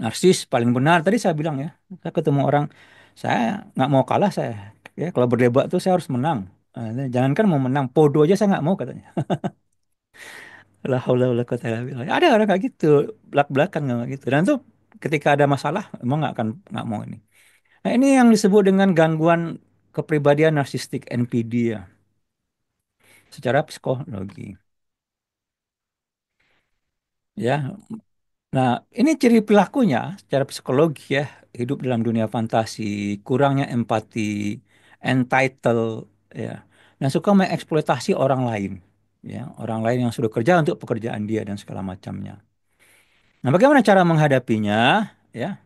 [SPEAKER 1] Narsis paling benar tadi saya bilang ya. Saya ketemu orang, saya nggak mau kalah saya. Ya, kalau berdebat tuh saya harus menang. Jangankan mau menang, podo aja saya nggak mau katanya. La haula wala quwata illa billah. Ada orang kayak gitu, belak-belakan nggak gitu. Dan tuh ketika ada masalah, emang nggak mau ini. Nah, ini yang disebut dengan gangguan kepribadian narsistik NPD ya, secara psikologi. Ya, nah ini ciri pelakunya secara psikologi ya, hidup dalam dunia fantasi, kurangnya empati, entitled, ya, dan suka mengeksploitasi orang lain, ya, orang lain yang sudah kerja untuk pekerjaan dia dan segala macamnya. Nah, bagaimana cara menghadapinya? Ya,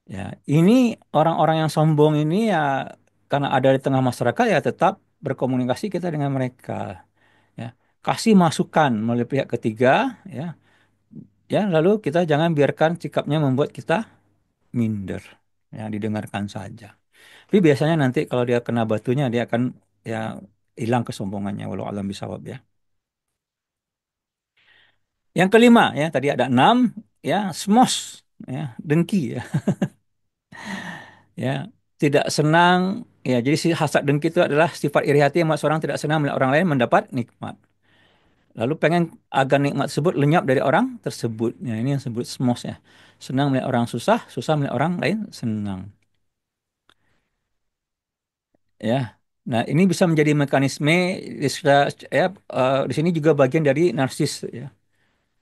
[SPEAKER 1] ya, ini orang-orang yang sombong ini ya, karena ada di tengah masyarakat ya tetap berkomunikasi kita dengan mereka. Ya, kasih masukan melalui pihak ketiga. Ya, ya, lalu kita jangan biarkan sikapnya membuat kita minder. Ya, didengarkan saja. Tapi biasanya nanti kalau dia kena batunya dia akan ya hilang kesombongannya. Walau alam bisawab ya. Yang kelima ya, tadi ada enam ya, smos ya, dengki ya. Ya, tidak senang ya. Jadi si hasad dengki itu adalah sifat iri hati yang membuat seorang tidak senang melihat orang lain mendapat nikmat. Lalu pengen agar nikmat tersebut lenyap dari orang tersebut. Ya, ini yang disebut smos ya. Senang melihat orang susah, susah melihat orang lain senang. Ya. Nah, ini bisa menjadi mekanisme ya, di sini juga bagian dari narsis ya.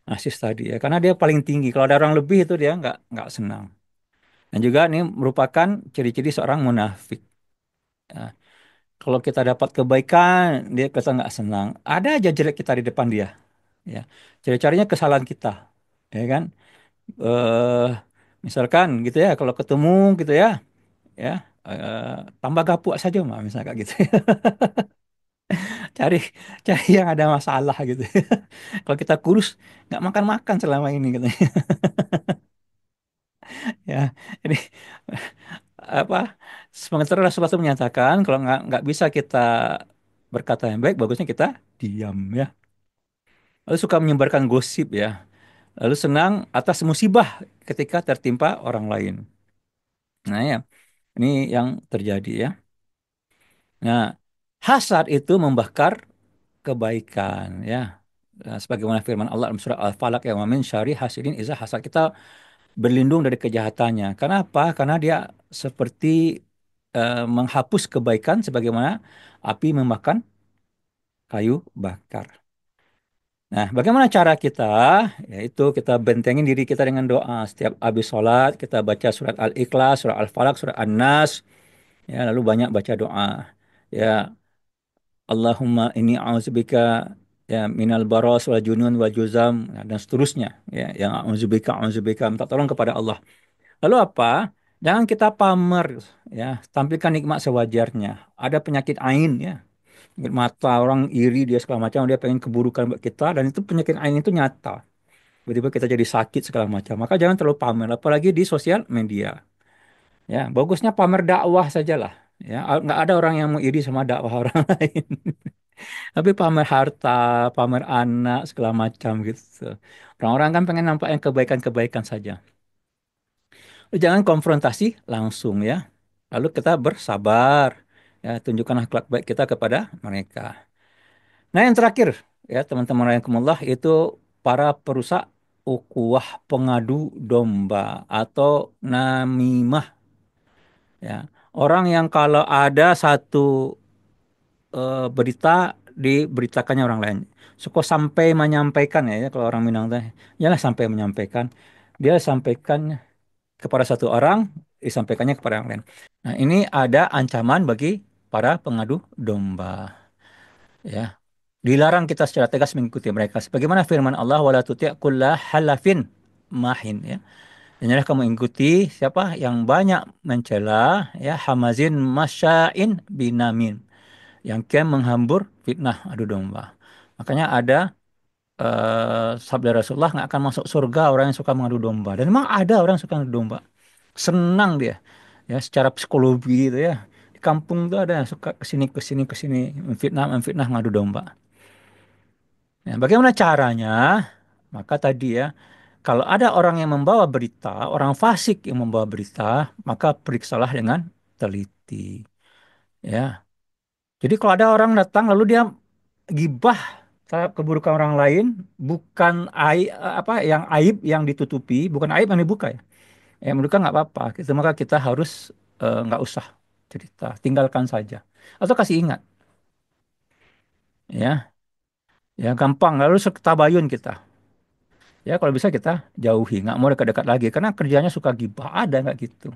[SPEAKER 1] Narsis tadi ya. Karena dia paling tinggi. Kalau ada orang lebih itu dia nggak senang. Dan juga ini merupakan ciri-ciri seorang munafik. Ya. Kalau kita dapat kebaikan, dia kesan nggak senang. Ada aja jelek kita di depan dia. Ya, cari-carinya kesalahan kita, ya kan? eh Misalkan gitu ya, kalau ketemu gitu ya, ya tambah gapuk saja mah, misalnya kayak gitu. Cari cari yang ada masalah gitu. Kalau kita kurus, nggak makan-makan selama ini gitu. Ya, jadi apa? Sementara Rasulullah menyatakan kalau nggak bisa kita berkata yang baik, bagusnya kita diam ya. Lalu suka menyebarkan gosip ya. Lalu senang atas musibah ketika tertimpa orang lain. Nah ya, ini yang terjadi ya. Nah, hasad itu membakar kebaikan ya. Nah, sebagaimana firman Allah dalam surah Al-Falaq yang wamin syari hasidin iza hasad, kita berlindung dari kejahatannya. Karena apa? Karena dia seperti menghapus kebaikan sebagaimana api memakan kayu bakar. Nah, bagaimana cara kita? Yaitu kita bentengin diri kita dengan doa. Setiap habis sholat, kita baca surat Al-Ikhlas, surat Al-Falaq, surat An-Nas. Ya, lalu banyak baca doa. Ya, Allahumma inni a'udzubika ya minal baras wal junun wal juzam, ya, dan seterusnya. Ya, yang a'udzubika, minta tolong kepada Allah. Lalu apa? Jangan kita pamer, ya, tampilkan nikmat sewajarnya. Ada penyakit ain ya. Penyakit mata, orang iri dia segala macam, dia pengen keburukan buat kita, dan itu penyakit ain itu nyata. Tiba-tiba kita jadi sakit segala macam. Maka jangan terlalu pamer, apalagi di sosial media. Ya, bagusnya pamer dakwah sajalah. Ya, nggak ada orang yang mau iri sama dakwah orang lain. Tapi pamer harta, pamer anak, segala macam gitu. Orang-orang kan pengen nampak yang kebaikan-kebaikan saja. Jangan konfrontasi langsung ya. Lalu kita bersabar. Ya, tunjukkan akhlak baik kita kepada mereka. Nah, yang terakhir ya teman-teman rahimakumullah, itu para perusak ukhuwah, pengadu domba atau namimah ya. Orang yang kalau ada satu berita diberitakannya orang lain. Suka sampai menyampaikan ya, kalau orang Minang teh, yalah sampai menyampaikan. Dia sampaikan kepada satu orang, disampaikannya kepada orang lain. Nah, ini ada ancaman bagi para pengadu domba. Ya, dilarang kita secara tegas mengikuti mereka. Sebagaimana firman Allah, wala tuti' kulla halafin mahin ya. Dan janganlah kamu ikuti siapa yang banyak mencela ya, hamazin masya'in binamin, yang kian menghambur fitnah adu domba. Makanya ada sabda Rasulullah, nggak akan masuk surga orang yang suka mengadu domba. Dan memang ada orang yang suka mengadu domba. Senang dia, ya secara psikologi gitu ya. Di kampung tuh ada yang suka kesini kesini kesini menfitnah menfitnah ngadu domba. Ya, bagaimana caranya? Maka tadi ya, kalau ada orang yang membawa berita, orang fasik yang membawa berita, maka periksalah dengan teliti. Ya, jadi kalau ada orang datang lalu dia gibah terhadap keburukan orang lain, bukan aib apa yang aib yang ditutupi, bukan aib yang dibuka ya. Ya menurut nggak apa-apa. Gitu, maka kita harus nggak usah cerita, tinggalkan saja. Atau kasih ingat, ya, ya gampang. Lalu tabayun kita. Ya kalau bisa kita jauhi, nggak mau dekat-dekat lagi, karena kerjanya suka gibah, ada nggak gitu.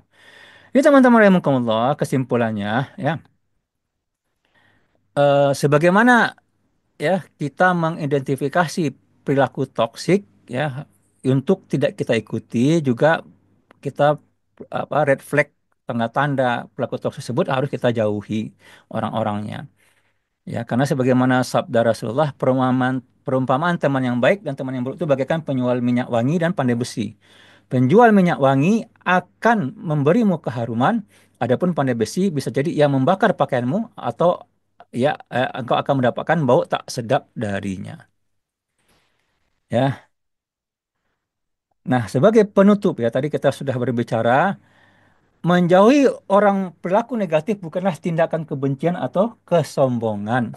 [SPEAKER 1] Ini teman-teman rahimakumullah, kesimpulannya ya, sebagaimana ya kita mengidentifikasi perilaku toksik ya untuk tidak kita ikuti, juga kita apa red flag, tanda-tanda perilaku toksik tersebut harus kita jauhi orang-orangnya. Ya, karena sebagaimana sabda Rasulullah, perumpamaan teman yang baik dan teman yang buruk itu bagaikan penjual minyak wangi dan pandai besi. Penjual minyak wangi akan memberimu keharuman, adapun pandai besi bisa jadi ia membakar pakaianmu, atau ya engkau akan mendapatkan bau tak sedap darinya. Ya. Nah, sebagai penutup ya, tadi kita sudah berbicara, menjauhi orang perilaku negatif bukanlah tindakan kebencian atau kesombongan.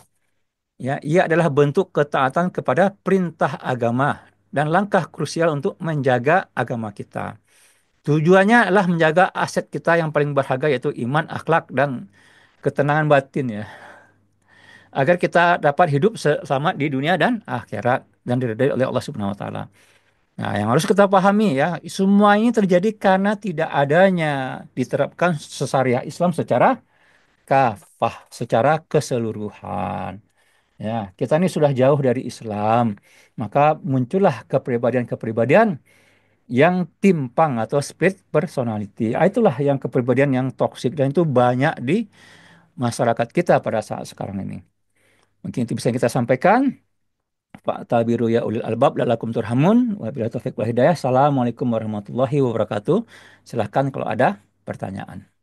[SPEAKER 1] Ya, ia adalah bentuk ketaatan kepada perintah agama dan langkah krusial untuk menjaga agama kita. Tujuannya adalah menjaga aset kita yang paling berharga, yaitu iman, akhlak, dan ketenangan batin ya. Agar kita dapat hidup selamat di dunia dan akhirat dan diridhai oleh Allah Subhanahu wa taala. Nah, yang harus kita pahami ya, semua ini terjadi karena tidak adanya diterapkan syariah Islam secara kafah secara keseluruhan. Ya, kita ini sudah jauh dari Islam, maka muncullah kepribadian-kepribadian yang timpang atau split personality. Itulah yang kepribadian yang toksik dan itu banyak di masyarakat kita pada saat sekarang ini. Mungkin itu bisa kita sampaikan. Pak Tabiru ya ulil albab lalakum turhamun. Wabillahi taufiq wal hidayah. Assalamualaikum warahmatullahi wabarakatuh. Silahkan kalau ada pertanyaan.